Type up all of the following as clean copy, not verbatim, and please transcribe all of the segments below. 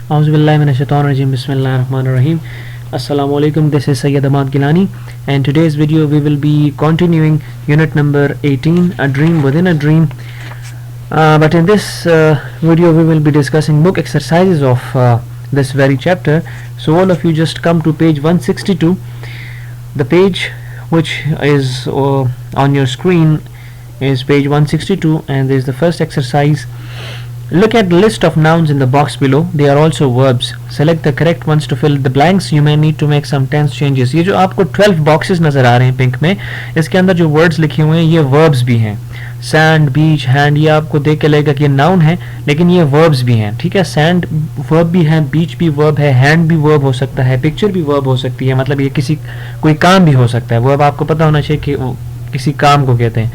Auzubillahiminash-shaytanir-rajim. Bismillahir-rahmanir-rahim. Assalamu alaikum. This is Sayyid Ahmad Gilani, and today's video we will be continuing unit number 18, A Dream Within a Dream. But in this video we will be discussing book exercises of this very chapter. So all of you just come to page 162. The page which is on your screen is page 162, and this is the first exercise. Look at the list of nouns in the box below. They are also verbs. Select the correct ones to fill the blanks. You may need to make some tense changes. ये जो आपको 12 boxes नजर आ रहे हैं pink में, इसके अंदर जो words लिखे हुए हैं ये verbs भी हैं. Sand, beach, hand, ये आपको देख के लगेगा कि ये noun है, लेकिन ये verbs भी हैं. ठीक है, sand verb भी है, beach भी verb है, hand भी verb हो सकता है, picture भी verb हो सकती है. मतलब ये किसी कोई काम भी हो सकता है. verb आपको पता होना चाहिए कि किसी काम को कहते हैं.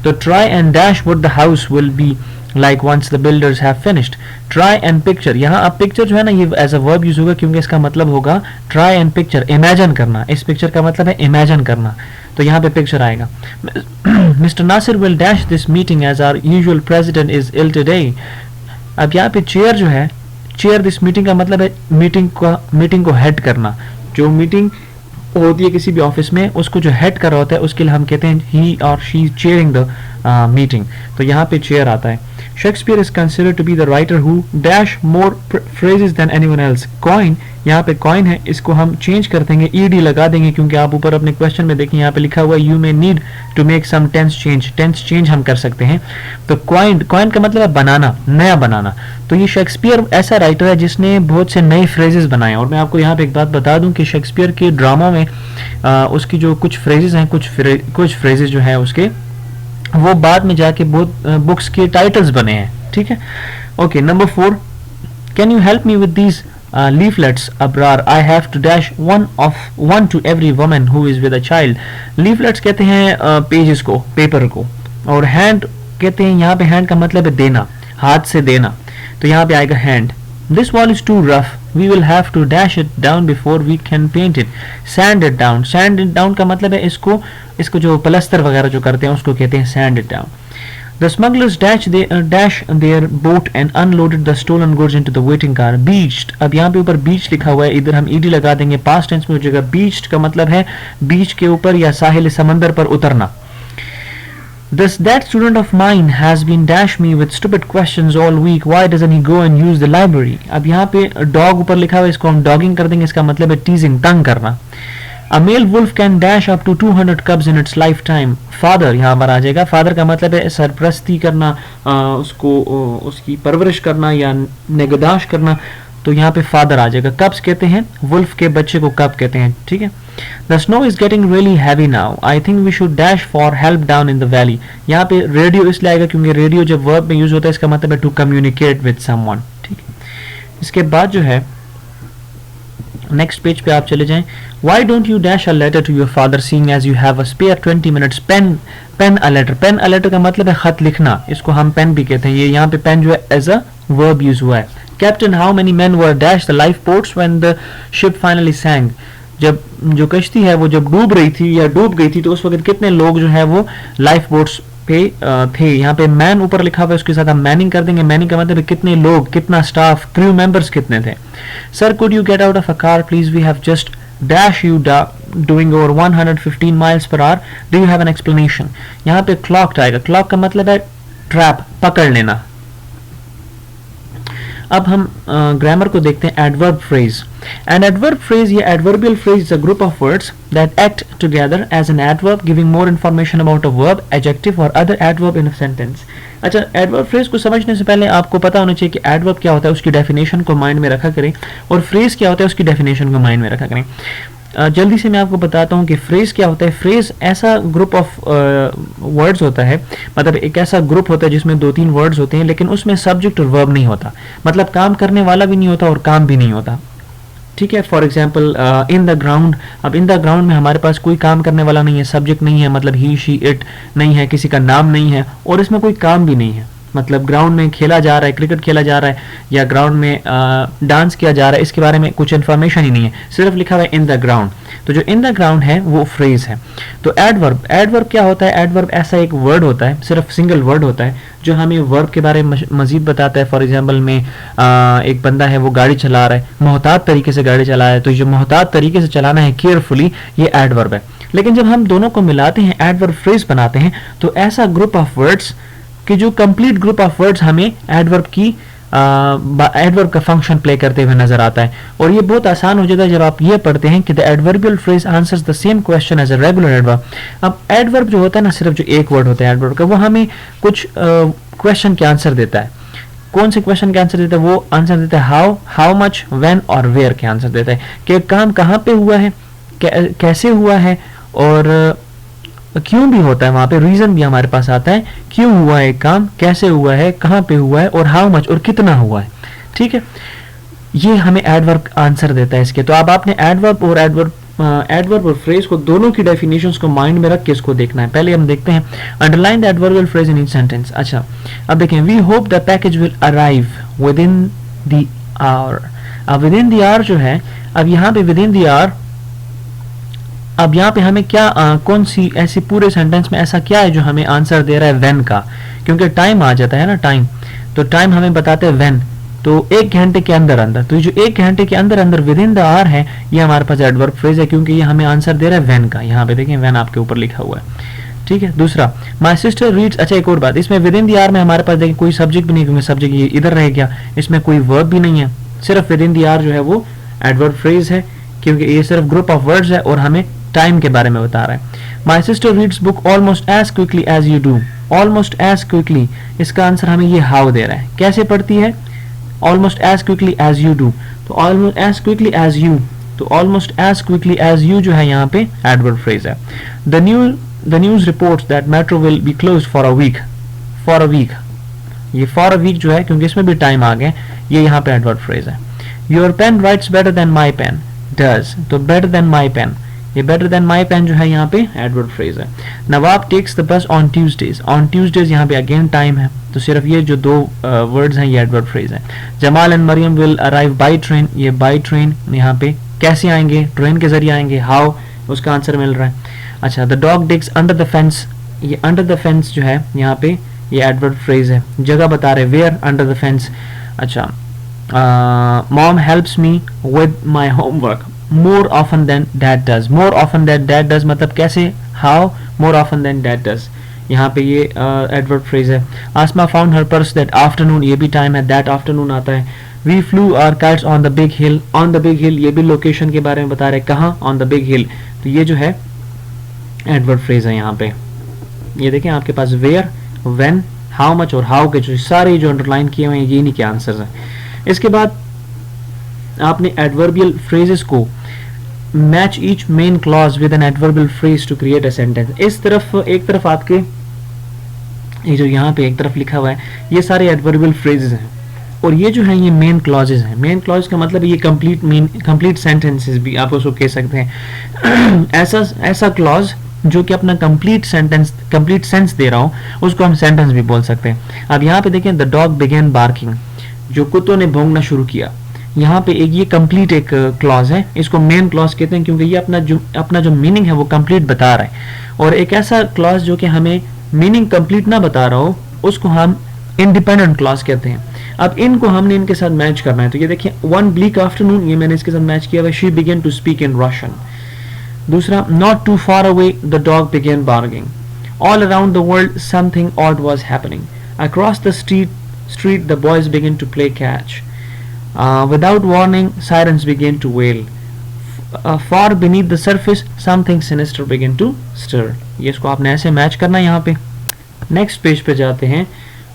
तो try and dash what the house will be like once the builders have finished. Try and picture, यहाँ अब picture जो है ना ये as a verb use होगा, क्योंकि इसका मतलब होगा try and picture, imagine करना. इस picture का मतलब है imagine करना, तो यहाँ पे picture आएगा. Mr. Nasir will dash this meeting as our usual president is ill today. अब यहाँ पे chair जो है, chair this meeting का मतलब है meeting को head करना. जो meeting होती है किसी भी ऑफिस में, उसको जो हेड कर रहा होता है उसके लिए हम कहते हैं ही और शी चेयरिंग द मीटिंग. तो यहाँ पे चेयर आता है. Shakespeare is considered to be the writer who dash more phrases than anyone else. Coin, यहाँ पे कॉइन है, इसको हम चेंज कर देंगे, ईडी लगा देंगे, क्योंकि आप ऊपर अपने क्वेश्चन में देखें यहाँ पे लिखा हुआ है you may need to make some tense change. Tense change हम कर सकते हैं. तो कॉइन का मतलब है बनाना, नया बनाना. तो ये शेक्सपियर ऐसा राइटर है जिसने बहुत से नए फ्रेजेस बनाए. और मैं आपको यहाँ पे एक बात बता दूं कि शेक्सपियर के ड्रामा में उसकी जो कुछ फ्रेजेस हैं, कुछ फ्रेजेस जो है उसके, वो बाद में जाके बहुत बुक्स के टाइटल्स बने हैं. ठीक है, okay. Number 4, can you help me with these leaflets abrar. I have to dash one to every woman who is with a child. leaflets कहते हैं पेजेस को, पेपर को. और hand कहते हैं, यहाँ पे hand का मतलब है देना, हाथ से देना, तो यहाँ पे आएगा hand. This wall is too rough. We will have to dash it down before we can paint it. Sand it down. Sand it down का मतलब है इसको जो प्लस्तर वगैरह जो करते हैं उसको कहते हैं sand it down. The smugglers dashed their boat and unloaded the stolen goods into the waiting car. Beached. अब यहाँ पे ऊपर beach लिखा हुआ है, इधर हम ed लगा देंगे, past tense में हो जाएगा. Beached का मतलब है बीच के ऊपर या साहिल समंदर पर उतरना. That student of mine has been dashed me with stupid questions all week. Why doesn't he go and use the library? अब यहाँ पे dog ऊपर लिखा हुआ है, इसको हम dogging कर देंगे, इसका मतलब है teasing, तंग करना. A male wolf can dash up to 200 cubs in its lifetime. Father यहाँ पर आ जाएगा. Father का मतलब है सरपरस्ती करना, उसकी परवरिश करना या निगहदाश्त करना, तो यहाँ पे फादर आ जाएगा. कब्स कहते हैं वुल्फ के बच्चे को, कब कहते हैं. ठीक है. The snow is getting really heavy now. I think we should dash for help down in the valley. यहाँ पे रेडियो इसलिए आएगा क्योंकि रेडियो जब वर्ब में यूज होता है इसका मतलब है टू कम्युनिकेट विद समवन. ठीक है. इसके बाद जो है नेक्स्ट पेज पे आप चले जाएं. Why don't you dash a letter to your father seeing as you have a spare 20 minutes? Pen a letter. Pen a letter का मतलब है खत लिखना, इसको हम पेन भी कहते हैं. ये यहाँ पे पेन जो है एज अ वर्ब यूज हुआ है. Captain, how many men were dashed the lifeboats when the ship finally sank? जब जो कश्ती है वो जब डूब रही थी या डूब गई थी तो उस वक्त कितने लोग जो है वो लाइफ बोट्स पे थे. यहाँ पे मैन ऊपर लिखा हुआ है, उसके साथ हम मैनिंग कर देंगे. मैनिंग का मतलब है कितने लोग, कितना स्टाफ, क्रू मेंबर्स कितने थे. Sir, could you get out of a car please, we have just dash you doing over 115 miles per hour. Do you have an explanation? यहाँ पे clocked आएगा. clock का मतलब है ट्रैप, पकड़ लेना. अब हम ग्रामर को देखते हैं. Adverb phrase. An adverb phrase या adverbial phrase is a group of words that act together as an adverb giving more information about a verb, adjective और other adverb in a sentence. अच्छा, adverb phrase को समझने से पहले आपको पता होना चाहिए कि एडवर्ब क्या होता है, उसकी डेफिनेशन को माइंड में रखा करें, और फ्रेज क्या होता है उसकी डेफिनेशन को माइंड में रखा करें. जल्दी से मैं आपको बताता हूँ कि फ्रेज क्या होता है. फ्रेज ऐसा ग्रुप ऑफ वर्ड्स होता है, मतलब एक ऐसा ग्रुप होता है जिसमें 2-3 वर्ड्स होते हैं, लेकिन उसमें सब्जेक्ट और वर्ब नहीं होता, मतलब काम करने वाला भी नहीं होता और काम भी नहीं होता. ठीक है. For example in the ground. अब इन द ग्राउंड में हमारे पास कोई काम करने वाला नहीं है, सब्जेक्ट नहीं है, मतलब ही शी इट नहीं है, किसी का नाम नहीं है, और इसमें कोई काम भी नहीं है, मतलब ग्राउंड में खेला जा रहा है, क्रिकेट खेला जा रहा है या ग्राउंड में डांस किया जा रहा है, इसके बारे में कुछ इन्फॉर्मेशन ही नहीं है, सिर्फ लिखा हुआ है इन द ग्राउंड। तो जो इन द ग्राउंड है वो फ्रेज है। तो एडवर्ब क्या होता है? एडवर्ब ऐसा एक वर्ड होता है, सिर्फ सिंगल वर्ड होता है, जो हमें वर्ब के बारे में मजीद बताता है। फॉर एग्जाम्पल में एक बंदा है, वो गाड़ी चला रहा है, मोहतात तरीके से गाड़ी चला रहा है, तो जो मोहतात तरीके से चलाना है, केयरफुली, ये एडवर्ब है। लेकिन जब हम दोनों को मिलाते हैं, एडवर्ब फ्रेज बनाते हैं, तो ऐसा ग्रुप ऑफ वर्ड्स कि जो कंप्लीट ग्रुप ऑफ वर्ड्स हमें एडवर्ब का फंक्शन प्ले करते हुए नजर आता है। और ये बहुत आसान हो जाता है जब आप ये पढ़ते हैं कि the adverbial phrase answers the same question as a regular adverb. अब एडवर्ब जो होता है ना, सिर्फ जो एक वर्ड होता है एडवर्ब का, वो हमें कुछ क्वेश्चन के आंसर देता है। कौन से क्वेश्चन के आंसर देता है? वो आंसर देता है हाउ मच, व्हेन और वेयर के आंसर देता है कि काम कहाँ पे हुआ है, कैसे हुआ है, और क्यों भी होता है, वहां पे रीजन भी हमारे पास आता है, क्यों हुआ है काम, कैसे हुआ है, कहाँ पे हुआ है, और हाउ मच, और कितना हुआ है। ठीक है, ये हमें एडवर्ब आंसर देता है इसके। तो अब आपने एडवर्ब और फ्रेज को दोनों की डेफिनेशंस को माइंड में रख के इसको देखना है। पहले हम देखते हैं underline the adverbial phrase in each sentence. अच्छा, अब देखें, we hope the package will arrive within the hour. अब विद इन द आवर जो है, अब यहाँ पे विद इन द आवर, अब यहाँ पे हमें क्या कौन सी ऐसी पूरे सेंटेंस में ऐसा क्या है जो हमें आंसर दे रहा है व्हेन का? क्योंकि टाइम आ जाता है ना, टाइम, तो टाइम हमें बताते हैं व्हेन, तो 1 घंटे के अंदर अंदर। तो जो 1 घंटे के अंदर अंदर विद इन द आवर है, ये हमारे पास एडवर्ब फ्रेज है, क्योंकि ये हमें आंसर दे रहा है व्हेन का। यहाँ पे देखें, व्हेन आपके ऊपर लिखा हुआ है। ठीक है, दूसरा, माई सिस्टर रीड्स। अच्छा, एक और बात, इसमें विद इन द आवर में हमारे पास देखें कोई सब्जेक्ट भी नहीं, क्योंकि सब्जेक्ट ये इधर रह गया, इसमें कोई वर्ब भी नहीं है, सिर्फ विद इन द आवर जो है वो एडवर्ब फ्रेज है, क्योंकि ये सिर्फ ग्रुप ऑफ वर्ड्स है और हमें टाइम के बारे में बता रहा है। My sister reads book almost as quickly as you do. Almost as quickly, इसका आंसर हमें ये हाउ दे रहा है। कैसे पढ़ती है? Almost as quickly as you do. तो almost as quickly as you, तो almost as quickly as you जो है यहाँ पे एडवर्ब फ्रेज है। The news reports that metro will be closed for a week. For a week, ये for a week जो है, क्योंकि इसमें भी टाइम आ गया, ये यहाँ पे एडवर्ब फ्रेज है। Your pen writes better than my pen does. तो बेटर देन माई पेन, ये बेटर देन माई पेन जो है यहाँ पे एडवर्ब फ्रेज है। Nawab takes the bus on Tuesdays. On Tuesdays यहाँ पे अगेन टाइम है, तो सिर्फ ये जो दो वर्ड्स हैं ये एडवर्ब फ्रेज है। Jamal and Mariam will arrive by train. ये बाई ट्रेन यहाँ पे कैसे आएंगे? ट्रेन के जरिए आएंगे। हाउ, उसका आंसर मिल रहा है। अच्छा, the dog digs under the fence. ये अंडर द फेंस जो है यहाँ पे ये एडवर्ब फ्रेज है, जगह बता रहे, वेयर अंडर द फेंस। अच्छा, mom helps me with my homework more often than dad does। more often than dad does मतलब कैसे? how more often than dad does, यहाँ पे ये एडवर्ब फ्रेज है। Asma found her purse that afternoon, ये भी time है, दैट आफ्टरनून आता है। We flew our kites on the big hill. On the big hill, ये भी लोकेशन के बारे में बता रहे, कहाँ? On the big hill. तो ये जो है एडवर्ब फ्रेज है यहाँ पे। ये देखें आपके पास वेयर, व्हेन, हाउ मच और हाउ के जो सारे जो अंडरलाइन किए हुए हैं ये नहीं के आंसर हैं। इसके बाद आपने एडवर्बियल फ्रेजेस को match each main clause with an adverbial phrase to create a sentence. इस तरफ एक तरफ आपके ये जो यहाँ पे एक तरफ लिखा हुआ है ये सारे एडवर्बियल फ्रेजेस हैं, और ये जो है ये मेन क्लॉजेस हैं। मेन क्लॉज का मतलब ये कंप्लीट सेंटेंसेस भी आप उसको कह सकते हैं। ऐसा क्लॉज जो कि अपना कंप्लीट सेंस दे रहा हो, उसको हम सेंटेंस भी बोल सकते हैं। अब यहाँ पे देखें, द डॉग बिगेन बार्किंग, जो कुत्तों ने भौंकना शुरू किया। यहाँ पे ये कंप्लीट एक क्लॉज है, इसको मेन क्लॉज कहते हैं, क्योंकि ये अपना जो मीनिंग है वो कंप्लीट बता रहा है। और एक ऐसा क्लॉज जो कि हमें मीनिंग कंप्लीट ना बता रहा हो, उसको हम इंडिपेंडेंट क्लॉज कहते हैं। अब इनको हमने इनके साथ मैच करना है। तो ये देखिए, वन ब्लीक आफ्टरनून, ये मैंने इसके साथ मैच किया हुआ, she began to speak in Russian. दूसरा, not too far away the dog began barking. All around the world something odd was happening. Across the street the boys began to play catch. Without warning, sirens began to wail. Far beneath the surface, something sinister began to stir. ये इसको आपने ऐसे match करना है यहाँ पे। Next page पे जाते हैं।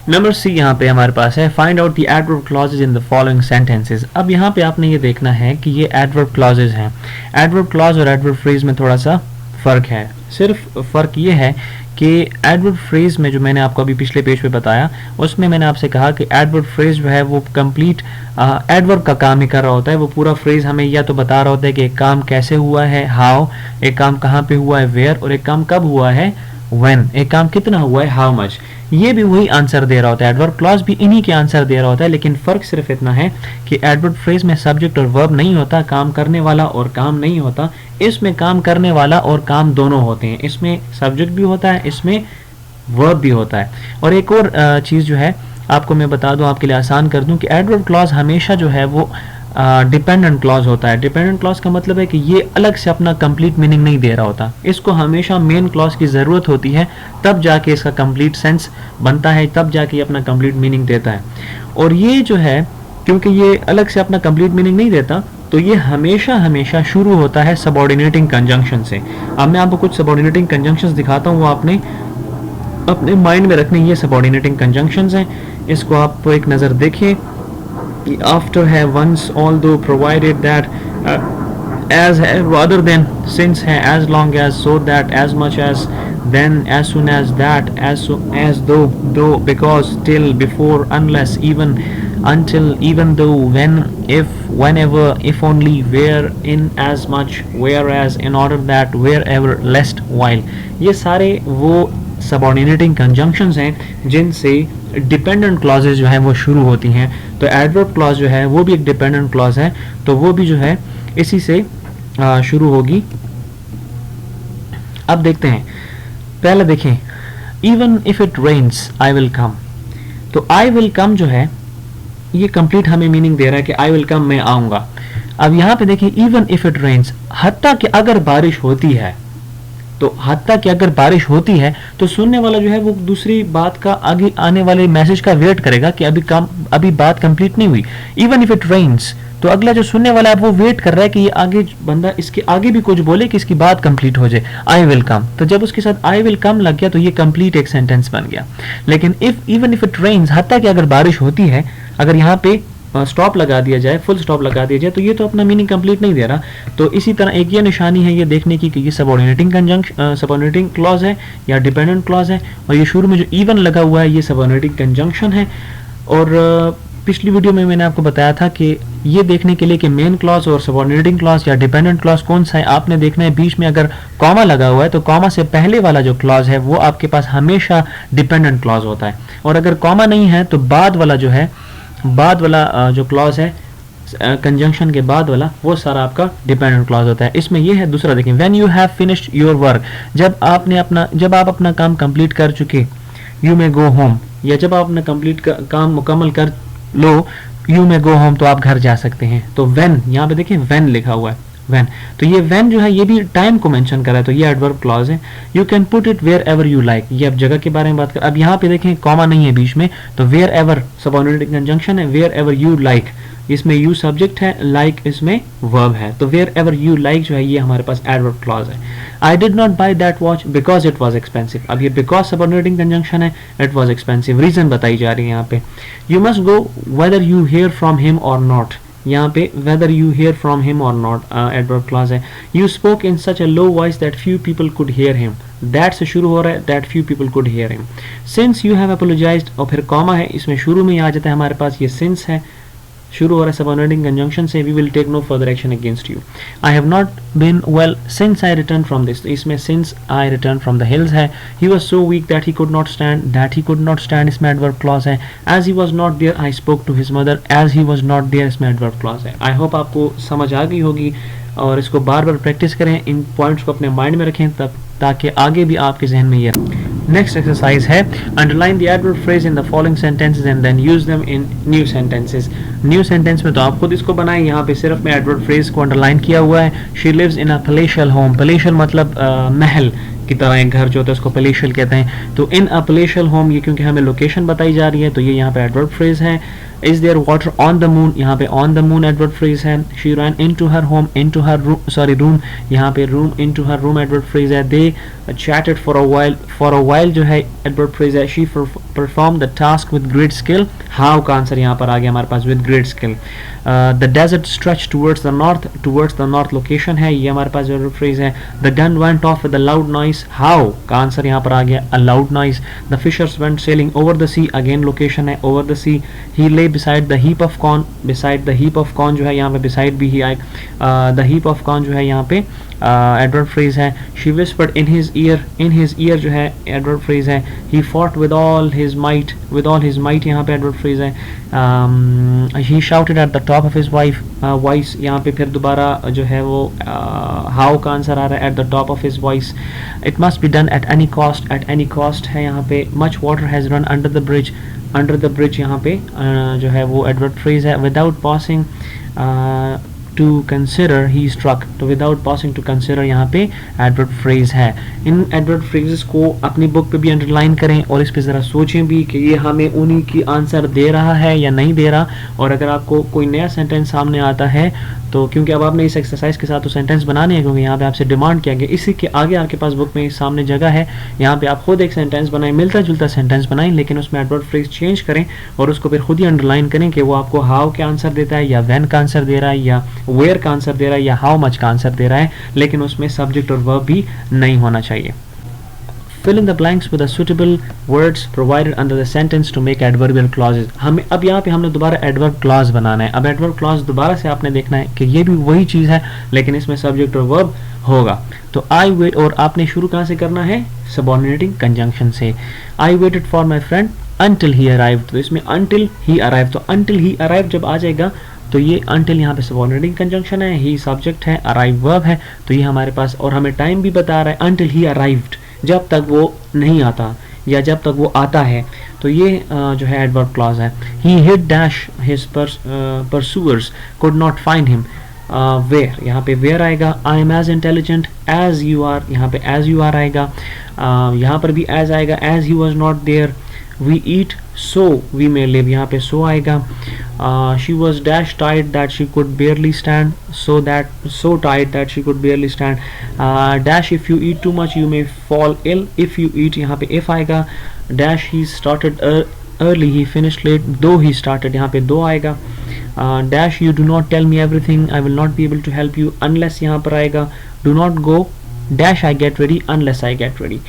नंबर सी यहाँ पे हमारे पास है, find out the adverb clauses in the following sentences. अब यहाँ पे आपने ये देखना है कि ये एडवर्ब क्लॉजेज हैं। एडवर्ब क्लॉज और एडवर्ब फ्रेज में थोड़ा सा फर्क है। सिर्फ फर्क ये है कि एडवर्ब फ्रेज में जो मैंने आपको अभी पिछले पेज पे बताया, उसमें मैंने आपसे कहा कि एडवर्ब फ्रेज जो है वो कंप्लीट एडवर्ब का काम ही कर रहा होता है। वो पूरा फ्रेज हमें या तो बता रहा होता है कि एक काम कैसे हुआ है, हाउ, एक काम कहाँ पे हुआ है, वेयर, और एक काम कब हुआ है, व्हेन, एक काम कितना हुआ है, हाउ मच। ये भी वही आंसर दे रहा होता है, एडवर्ब क्लॉज भी इन्हीं के आंसर दे रहा होता है, लेकिन फ़र्क सिर्फ इतना है कि एडवर्ब फ्रेज में सब्जेक्ट और वर्ब नहीं होता, काम करने वाला और काम नहीं होता। इसमें काम करने वाला और काम दोनों होते हैं, इसमें सब्जेक्ट भी होता है, इसमें वर्ब भी होता है। और एक और चीज़ जो है आपको मैं बता दूं, आपके लिए आसान कर दूं, कि एडवर्ब क्लॉज हमेशा जो है वो डिपेंडेंट क्लॉज होता है। डिपेंडेंट क्लॉज का मतलब है कि ये अलग से अपना कंप्लीट मीनिंग नहीं दे रहा होता, इसको हमेशा मेन क्लॉज की ज़रूरत होती है, तब जाके इसका कंप्लीट सेंस बनता है, तब जाके ये अपना कंप्लीट मीनिंग देता है। और ये जो है क्योंकि ये अलग से अपना कंप्लीट मीनिंग नहीं देता, तो ये हमेशा हमेशा शुरू होता है सबऑर्डिनेटिंग कंजंक्शन से। अब मैं आपको कुछ सबऑर्डिनेटिंग कंजंक्शंस दिखाता हूँ, वो आपने अपने माइंड में रखने। ये सबऑर्डिनेटिंग कंजंक्शंस हैं, इसको आप एक नज़र देखें। After है, once, although, provided that, as है, rather than, since है, as long as, so that, as much as, then, as soon as, that, as though, because, till, before, unless, even, until, even though, when, if, whenever, if only, where, in, as much, whereas, in order that, wherever, lest, while। ये सारे वो subordinating conjunctions हैं जिनसे dependent clauses जो है वो शुरू होती हैं। तो एडवर्ब क्लॉज जो है वो भी एक डिपेंडेंट क्लॉज है, तो वो भी जो है इसी से शुरू होगी। अब देखते हैं, पहले देखें, even if it rains I will come. तो आई विल कम जो है ये कंप्लीट हमें मीनिंग दे रहा है कि आई विल कम, मैं आऊंगा। अब यहाँ पे देखिए, इवन इफ इट रेन्स, हत्ता कि अगर बारिश होती है, तो हत्ता कि अगर बारिश होती है तो सुनने वाला जो है वो दूसरी बात का आगे आने वाले मैसेज का वेट करेगा कि अभी बात कंप्लीट नहीं हुई। इवन इफ इट रेन्स, तो अगला जो सुनने वाला है वो वेट कर रहा है कि ये आगे बंदा इसके आगे भी कुछ बोले कि इसकी बात कंप्लीट हो जाए। आई विल कम, तो जब उसके साथ आई विल कम लग गया तो ये कंप्लीट एक सेंटेंस बन गया। लेकिन इवन इफ इट रेन्स, हत्ता कि अगर बारिश होती है, अगर यहाँ पे स्टॉप लगा दिया जाए, फुल स्टॉप लगा दिया जाए, तो ये तो अपना मीनिंग कंप्लीट नहीं दे रहा। तो इसी तरह एक ये निशानी है ये देखने की कि ये सबऑर्डिनेटिंग क्लॉज है या डिपेंडेंट क्लॉज है, और ये शुरू में जो इवन लगा हुआ है ये सबऑर्डिनेटिंग कंजंक्शन है। और पिछली वीडियो में मैंने आपको बताया था कि ये देखने के लिए कि मेन क्लॉज और सबऑर्डिनेटिंग क्लॉज या डिपेंडेंट क्लॉज कौन सा है, आपने देखना है बीच में अगर कॉमा लगा हुआ है तो कॉमा से पहले वाला जो क्लॉज है वो आपके पास हमेशा डिपेंडेंट क्लॉज होता है, और अगर कॉमा नहीं है तो बाद वाला जो है, बाद वाला जो क्लॉज है कंजंक्शन के बाद वाला, वो सारा आपका डिपेंडेंट क्लॉज होता है। इसमें ये है दूसरा, देखें, when you have finished your work, जब आप अपना काम कंप्लीट कर चुके, यू मे गो होम, या जब आप अपना काम मुकम्मल कर लो, यू मे गो होम, तो आप घर जा सकते हैं। तो व्हेन, यहाँ पे देखिए व्हेन लिखा हुआ है, व्हेन, तो ये व्हेन जो है ये भी टाइम को मेंशन कर रहा है, तो ये एडवर्ब क्लॉज है। You can put it wherever you like, ये अब जगह के बारे में बात कर। अब यहाँ पे देखें कॉमा नहीं है बीच में, तो वेयर एवर सबऑर्डिनेटिंग कंजंक्शन है, वेयर एवर यू लाइक, इसमें यू सब्जेक्ट है, लाइक इसमें वर्ब है, तो वेयर एवर यू लाइक जो है ये हमारे पास एडवर्ब क्लॉज है। I did not buy that watch because it was expensive, अब ये बिकॉज सबऑर्डिनेटिंग कंजंक्शन है, इट वॉज एक्सपेंसिव, रीजन बताई जा रही है यहाँ पे। You must go whether you hear from him or not, यहाँ पे whether you hear from him or not adverb clause है। You spoke in such a low voice that few people could hear him, that से शुरू हो रहा है, that few people could hear him। Since you have apologized, और फिर comma है, इसमें शुरू में आ जाता है हमारे पास ये since है, शुरू हो रहा है सबऑर्डिनेटिंग कंजंक्शन से, we will take no further action against you। I have not been well since I returned from this, तो इसमें since I returned from the hills है। He was so weak that he could not stand, that he could not stand इसमें adverb clause है। As he was not there I spoke to his mother, as he was not there इसमें adverb clause है। I hope आपको समझ आ गई होगी, और इसको बार बार प्रैक्टिस करें, इन पॉइंट्स को अपने माइंड में रखें तब ताकि आगे भी आपके जहन में ये। नेक्स्ट एक्सरसाइज है, underline the adverb phrase in the following sentences and then use them in new sentences. New sentence में तो आप खुद इसको बनाएं, यहाँ पे सिर्फ मैं एडवर्ब फ्रेज को अंडरलाइन किया हुआ है। She lives in a palatial home, palatial मतलब महल की तरह एक घर जो होता है उसको पैलेशियल कहते हैं। तो इन अ पैलेशियल होम, ये क्योंकि हमें लोकेशन बताई जा रही है तो ये यहाँ पे एडवर्ब फ्रेज है। Is there water on the moon, यहाँ पे on the moon adverb phrase है। She ran into her home, into her room, यहाँ पे room into her room adverb phrase है। They chatted for a while जो है adverb phrase है। She perform the task with great skill, how का answer यहाँ पर आ गया हमारे पास, with great skill. The desert stretch towards the north location है, ये हमारे पास एडवर्ब फ्रेज है। The gun went off with a loud noise, how का आंसर यहाँ पर आ गया, a loud noise. The fishers went sailing over the sea, again location है over the sea. He lay beside the heap of corn, beside the heap of corn जो है यहाँ पे beside भी ही आए, the heap of corn जो है यहाँ पे एडवर्ब फ्रेज है. she whispered in his ear जो है एडवर्ब फ्रेज है. he fought with all his might यहाँ पे एडवर्ब फ्रेज है. he shouted at the top of his voice यहाँ पे फिर दोबारा जो है वो how का आंसर आ रहा है at the top of his voice. it must be done at any cost है यहाँ पे. much water has run under the bridge यहाँ पे जो है वो एडवर्ब फ्रेज है. without pausing to consider he struck, तो without pausing to consider यहाँ पे एडवर्ब फ्रेज है. इन एडवर्ब फ्रेजेस को अपनी बुक पे भी अंडरलाइन करें और इस पे ज़रा सोचें भी कि ये हमें उन्हीं की आंसर दे रहा है या नहीं दे रहा. और अगर आपको कोई नया सेंटेंस सामने आता है तो क्योंकि अब आपने इस एक्सरसाइज के साथ तो सेंटेंस बनाने हैं, क्योंकि यहाँ पे आपसे डिमांड किया गया, इसी के आगे आपके पास बुक में सामने जगह है, यहाँ पे आप खुद एक सेंटेंस बनाएं, मिलता जुलता सेंटेंस बनाएं, लेकिन उसमें एडवर्ब फ्रेज चेंज करें और उसको फिर खुद ही अंडरलाइन करें कि वो आपको हाउ का आंसर देता है या व्हेन का आंसर दे रहा है या वेयर का आंसर दे रहा है या हाउ मच का आंसर दे रहा है, लेकिन उसमें सब्जेक्ट और वर्ब भी नहीं होना चाहिए. Fill in the blanks with the suitable words provided under the sentence to make adverbial clauses. हमें अब यहाँ पे हमने दोबारा adverb clause बनाना है. अब adverb clause दोबारा से आपने देखना है कि ये भी वही चीज़ है लेकिन इसमें subject और verb होगा. तो I wait, और आपने शुरू कहाँ से करना है? subordinating conjunction से. I waited for my friend until he arrived. तो इसमें until he arrived, तो until he arrived जब आ जाएगा तो ये until यहाँ पे subordinating conjunction है, he subject है, arrive verb है, तो ये हमारे पास, और हमें टाइम भी बता रहा है until he arrived, जब तक वो नहीं आता या जब तक वो आता है. तो ये जो है एडवर्ब क्लॉज है. he hid dash his pursuers could not find him. where, यहाँ पे where आएगा. I am as intelligent as you are, यहाँ पे as you are आएगा. यहाँ पर भी as आएगा, as he was not there. we eat so we may live, यहाँ पे so आएगा. she was dash tired that she could barely stand, so tired that she could barely stand. dash if you eat too much you may fall ill. if you eat, यहाँ पे if आएगा. dash he started early he finished late, though he started, यहाँ पे though आएगा. dash you do not tell me everything I will not be able to help you, unless यहाँ पर आएगा. do not go dash I get ready unless I get ready.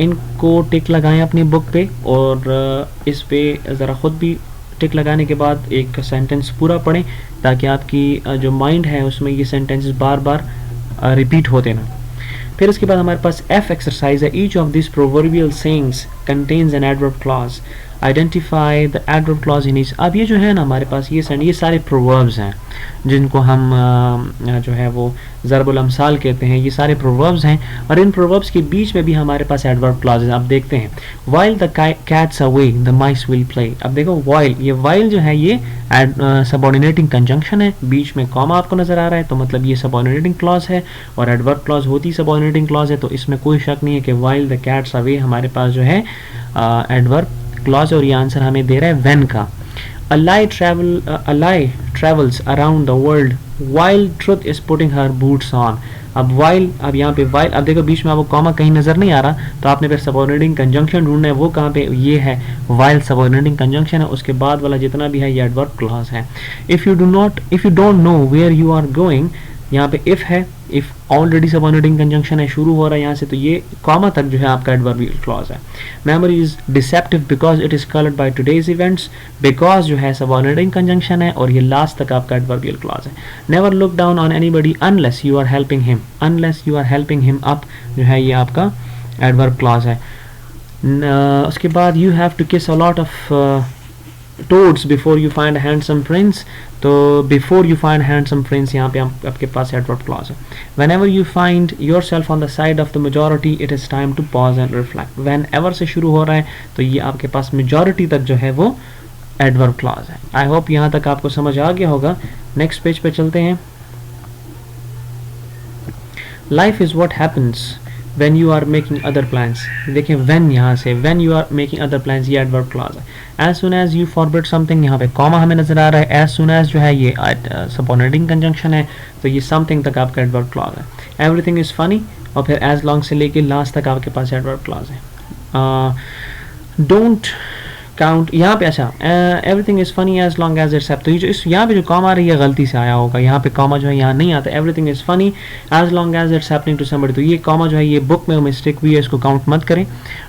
इनको टिक लगाएं अपनी book पे और इस पे ज़रा ख़ुद भी टिक लगाने के बाद एक सेंटेंस पूरा पढ़ें ताकि आपकी जो माइंड है उसमें ये सेंटेंसेस बार बार रिपीट होते ना. फिर इसके बाद हमारे पास एफ एक्सरसाइज है. Each of this proverbial sayings contains an adverb clause. Identify the adverb clause in each. अब ये जो है ना हमारे पास ये सारे प्रोवर्ब्स हैं जिनको हम जो है वो ज़रबुल अमसाल कहते हैं. ये सारे प्रोवर्ब्स हैं और इन प्रोवर्ब्स के बीच में भी हमारे पास एडवर्ब क्लॉज है. अब देखते हैं. While the cats away the mice will play. अब देखो वाइल, ये वाइल जो है ये सबऑर्डिनेटिंग कंजंक्शन है, बीच में कॉमा आपको नज़र आ रहा है तो मतलब ये सबऑर्डिनेटिंग क्लॉज है और एडवर्ब क्लॉज होती सबऑर्डिनेटिंग क्लॉज है. तो इसमें कोई शक नहीं है कि वाइल द कैट्स अवे हमारे पास जो है एडवर्ब क्लॉज और ये आंसर हमें दे रहा है व्हेन का. A lie travels around the world while truth is putting her boots on. अब while, अब यहाँ पे while, अब देखो बीच में आपको कॉमा कहीं नज़र नहीं आ रहा तो आपने फिर सबऑर्डिनेटिंग कंजंक्शन ढूंढना है. वो कहाँ पे? ये है while सबऑर्डिनेटिंग कंजंक्शन है, उसके बाद वाला जितना भी है ये एडवर्ब क्लॉज है. if you don't know where you are going, यहाँ पे if है, if ऑलरेडी सबऑर्डिनेटिंग कंजंक्शन है, शुरू हो रहा है यहाँ से, तो ये कॉमा तक जो है आपका एडवर्बियल क्लॉज है. Memory is deceptive because it is coloured by today's events. Because जो है सबऑर्डिनेटिंग कंजंक्शन है और ये लास्ट तक आपका एडवर्बियल क्लॉज है. Never look down on anybody unless you are helping him. Unless you are helping him up जो है ये आपका एडवर्ब क्लॉज है. उसके बाद यू हैव टू किस a lot of toads before you find a handsome prince. तो before you find handsome prince यहाँ पे आपके पास adverb clause है. whenever you find yourself on the side of the majority it is time to pause and reflect. whenever से शुरू हो रहा है तो ये आपके पास majority तक जो है वो adverb clause है. I hope यहाँ तक आपको समझ आ गया होगा. next पेज पे चलते हैं. life is what happens when you are making other plans. देखिए when यहाँ से when you are making other plans ये adverb clause है. as soon as you forbid something यहाँ पे कॉमा हमें नजर आ रहा है. as soon as जो है ये subordinating conjunction है तो ये something तक आपका adverb clause है. everything is funny और फिर as long से लेके last तक आपके पास adverb clause है. don't काउंट यहाँ पे, अच्छा everything is funny as long as it's तो ये जो इस यहाँ पे जो कॉमा आ रही है गलती से आया होगा, यहाँ पे कॉमा जो है यहाँ नहीं आता, everything is funny as long as it's happening to somebody, तो ये कॉमा जो है ये बुक में मिस्टेक हुई है, इसको काउंट मत करें।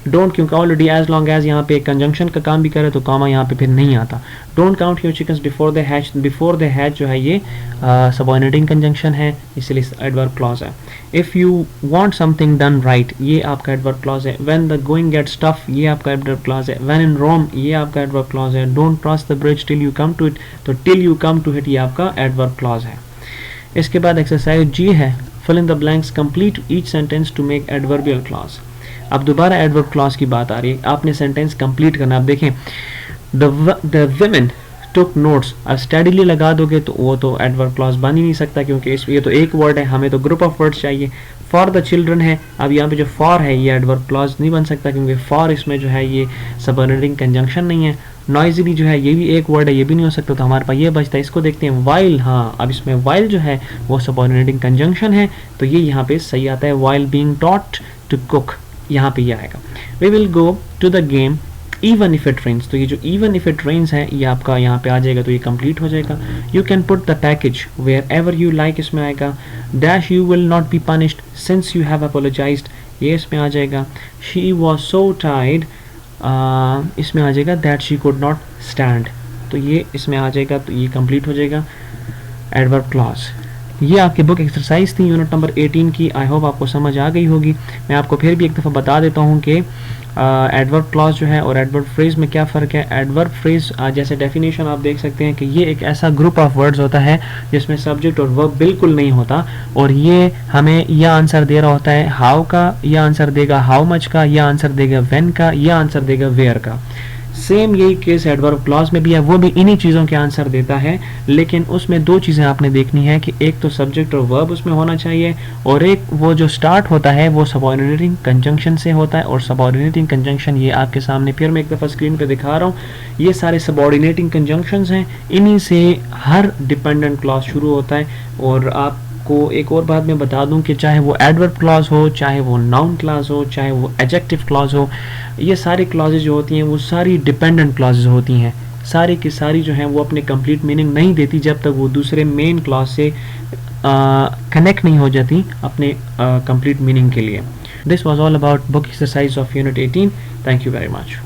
डोंट, क्योंकि ऑलरेडी एज लॉन्ग एज यहाँ पे कंजंक्शन का काम भी करे तो कॉमा यहाँ पे फिर नहीं आता। Don't count your chickens before the hatch, before the hatch जो है ये सबऑर्डिनेटिंग कंजंक्शन है, इसलिए एडवर्ब क्लॉज है। If you want something done right, ये आपका एडवर्ब क्लॉज है। When the going gets tough, ये आपका एडवर्ब क्लॉज है। व्हेन इन रोम, ये आपका एडवर्ब क्लॉज है। Don't cross the bridge till you come to it, तो till you come to it ये आपका एडवर्ब क्लॉज है। इसके बाद एक्सरसाइज जी है, fill in the blanks, complete each sentence to make adverbial clause. अब दोबारा एडवर्ब क्लॉज की बात आ रही है, आपने सेंटेंस कंप्लीट करना। आप देखें द वुमेन टुक नोट्स, अब स्टडीली लगा दोगे तो वो तो एडवर्ब क्लॉज बन ही नहीं सकता, क्योंकि ये तो एक वर्ड है, हमें तो ग्रुप ऑफ वर्ड्स चाहिए। फॉर द चिल्ड्रन है, अब यहाँ पे जो फॉर है ये एडवर्ब क्लॉज नहीं बन सकता, क्योंकि फॉर इसमें जो है ये सबऑर्डिनेटिंग कंजंक्शन नहीं है। नॉइजली जो है ये भी एक वर्ड है, ये भी नहीं हो सकता, तो हमारे पास ये बचता है। इसको देखते हैं वाइल, हाँ अब इसमें वाइल जो है वो सबऑर्डिनेटिंग कंजंक्शन है, तो ये यहाँ पे सही आता है। While being taught to cook, यहाँ पे ये आएगा। We will go to the game even if it rains, तो ये जो इवन इफ इट रेन्स है ये आपका यहाँ पे आ जाएगा, तो ये कंप्लीट हो जाएगा। You can put the package wherever you like, इसमें आएगा। Dash you will not be punished since you have apologised, ये इसमें आ जाएगा। शी वॉज सो टायर्ड, इसमें आ जाएगा that she could not stand, तो ये इसमें आ जाएगा, तो ये कंप्लीट हो जाएगा एडवर्ब क्लॉज। ये आपकी बुक एक्सरसाइज थी यूनिट नंबर 18 की। आई होप आपको समझ आ गई होगी। मैं आपको फिर भी एक दफ़ा बता देता हूँ कि एडवर्ब क्लॉज जो है और एडवर्ब फ्रेज में क्या फ़र्क है। एडवर्ब फ्रेज जैसे डेफिनेशन आप देख सकते हैं कि ये एक ऐसा ग्रुप ऑफ वर्ड्स होता है जिसमें सब्जेक्ट और वर्ब बिल्कुल नहीं होता, और ये हमें यह आंसर दे रहा होता है हाउ का, यह आंसर देगा हाउ मच का, यह आंसर देगा व्हेन का, यह आंसर देगा वेयर का। सेम यही केस एडवर्ब क्लॉज में भी है, वो भी इन्हीं चीज़ों के आंसर देता है, लेकिन उसमें दो चीज़ें आपने देखनी है कि एक तो सब्जेक्ट और वर्ब उसमें होना चाहिए, और एक वो जो स्टार्ट होता है वो सबऑर्डिनेटिंग कंजंक्शन से होता है। और सबऑर्डिनेटिंग कंजंक्शन ये आपके सामने फिर मैं एक दफ़ा स्क्रीन पे दिखा रहा हूँ, ये सारे सबऑर्डिनेटिंग कंजंक्शंस हैं, इन्हीं से हर डिपेंडेंट क्लॉज शुरू होता है। और आपको एक और बात मैं बता दूं कि चाहे वो एडवर्ब क्लॉज हो, चाहे वो नाउन क्लॉज हो, चाहे वो एडजेक्टिव क्लॉज हो, ये सारी क्लॉजेज जो होती हैं वो सारी डिपेंडेंट क्लॉजेज होती हैं। सारी की सारी जो हैं वो अपने कंप्लीट मीनिंग नहीं देती जब तक वो दूसरे मेन क्लॉज से कनेक्ट नहीं हो जाती अपने कंप्लीट मीनिंग के लिए। This was all about book exercise of unit 18। Thank you very much.